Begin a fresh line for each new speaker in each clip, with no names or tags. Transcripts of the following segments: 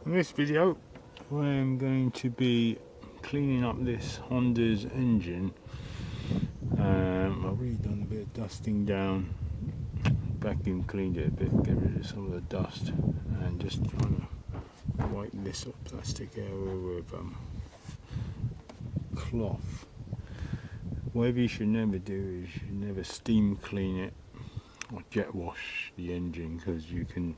In this video I'm going to be cleaning up this Honda's engine. I've already done a bit of dusting down, vacuum cleaned it a bit, get rid of some of the dust, and just trying to wipe this sort of plastic area with cloth. Whatever you should never do is you should never steam clean it or jet wash the engine, because you can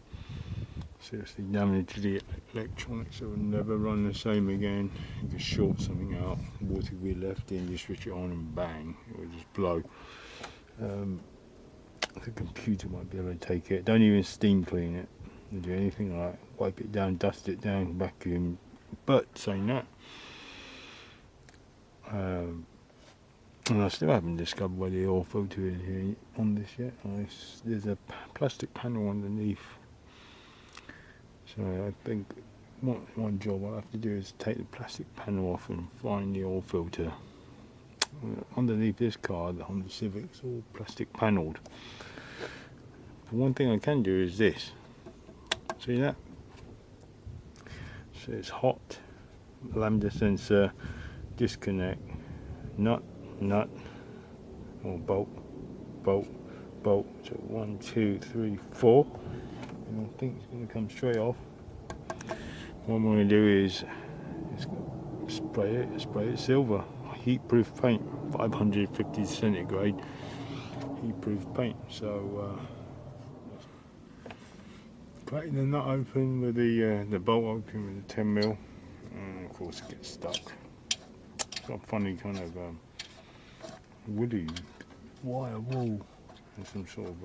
seriously damage the electronics. It will never run the same again. You can short something out, water will be left in, you switch it on and bang, it will just blow. The computer might be able to take it. Don't even steam clean it, don't do anything like that. Wipe it down, dust it down, vacuum. But saying that, and I still haven't discovered where the oil filter is here on this yet. There's a plastic panel underneath. So I think one job I'll have to do is take the plastic panel off and find the oil filter. Underneath this car, the Honda Civic's all plastic panelled. But one thing I can do is this. See that? So it's hot, lambda sensor, disconnect, nut, or bolt. So 1, 2, 3, 4. And I think it's going to come straight off. What I'm going to do is spray it silver, heat-proof paint, 550 centigrade heat-proof paint. So cracking the nut open with the bolt open with the 10mm, and of course it gets stuck. It's got a funny kind of woody wire wool and some sort of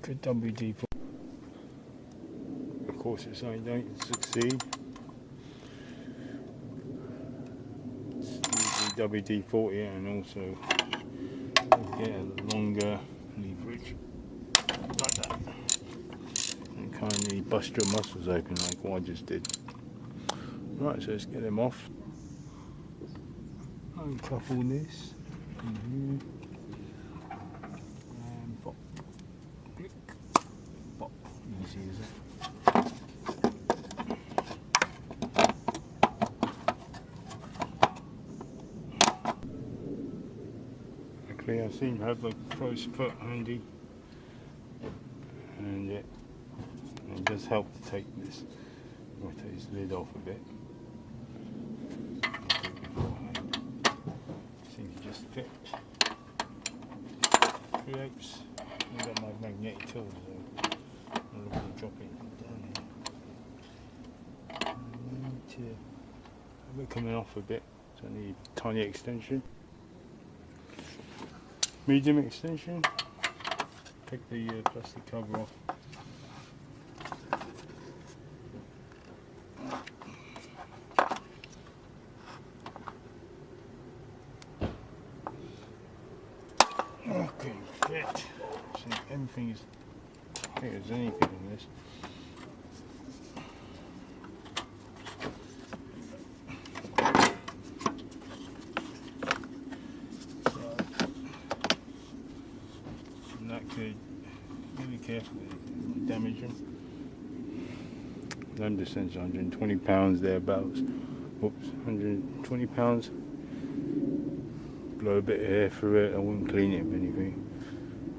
good WD-40. Of course, if something don't succeed, use the WD-40 and also get a longer leverage like that, and kind of bust your muscles open like what I just did. Right, so let's get them off. Uncouple this and pop, click, pop. Easy as that. Luckily I seem to have a crow's foot handy, and it does help to take this lid off a bit. Just fit. Creates. I've got my magnetic tools, so I'm looking to drop it down here. I need to have it coming off a bit, so I need a tiny extension. Medium extension. Take the plastic cover off. Okay, shit. So everything is. I think there's anything in this. So, and that could really carefully damage them. Lambda sensor, 120 pounds thereabouts. Whoops, 120 pounds. Blow a bit of air through it. I wouldn't clean it with anything.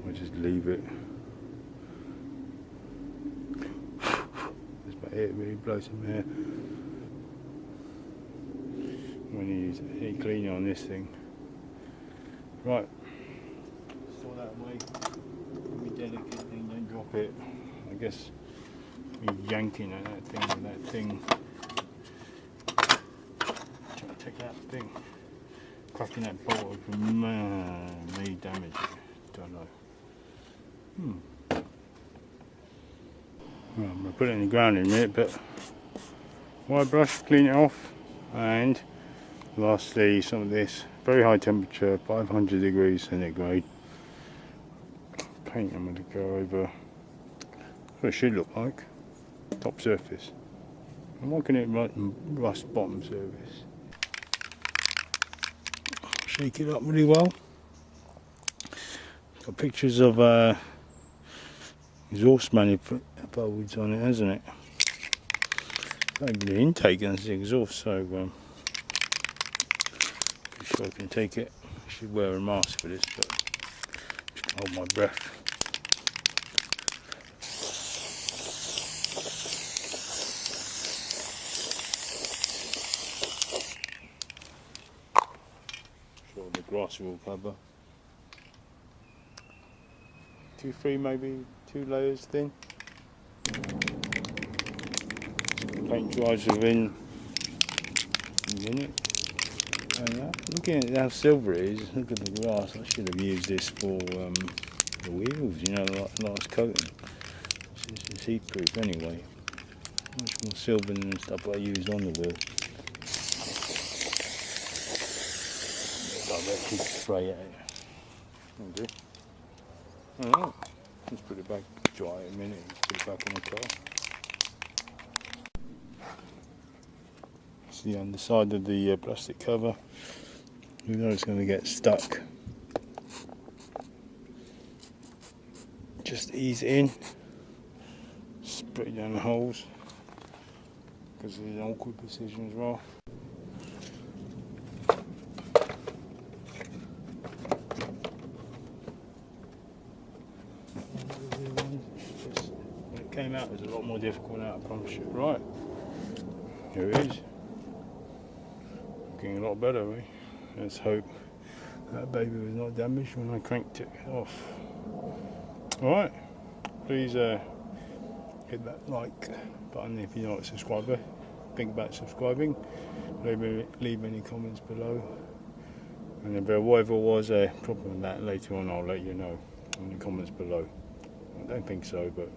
I just leave it. Just about it, really blow some air. When you use any cleaner on this thing. Right. Store that away. Be delicate thing, don't drop it. I guess me yanking at that thing. Trying to take that thing. Cracking that bolt open may damage it. Don't know. Well, I'm going to put it in the ground in a minute, but wire brush, clean it off, and lastly some of this very high temperature, 500 degrees centigrade paint. I'm going to go over what it should look like, top surface. I'm liking it rust bottom surface. Shake it up really well. got pictures of exhaust manifolds on it, hasn't it? Maybe the intake and the exhaust, so pretty sure I can take it. I should wear a mask for this, but just gonna hold my breath. Sure the grass will cover. 2, 3, maybe 2 layers thin. Paint dries within a minute. And looking at how silver it is, look at the grass. I should have used this for the wheels, you know, like last coating. It's heat proof anyway. Much more silver than the stuff I used on the wheel. Directly spray at it. That'll do. Alright, let's put it back, dry in a minute, put it back on the car. It's the underside of the plastic cover. You know it's going to get stuck. Just ease it in, spray down the holes, because it's an awkward position as well. When it came out, it was a lot more difficult now, I promise you. Right, here it is. Looking a lot better, eh? Let's hope that baby was not damaged when I cranked it off. Alright, please hit that like button if you're not a subscriber. Think about subscribing. Leave any comments below. And if there whatever was a problem with that later on, I'll let you know in the comments below. I don't think so, but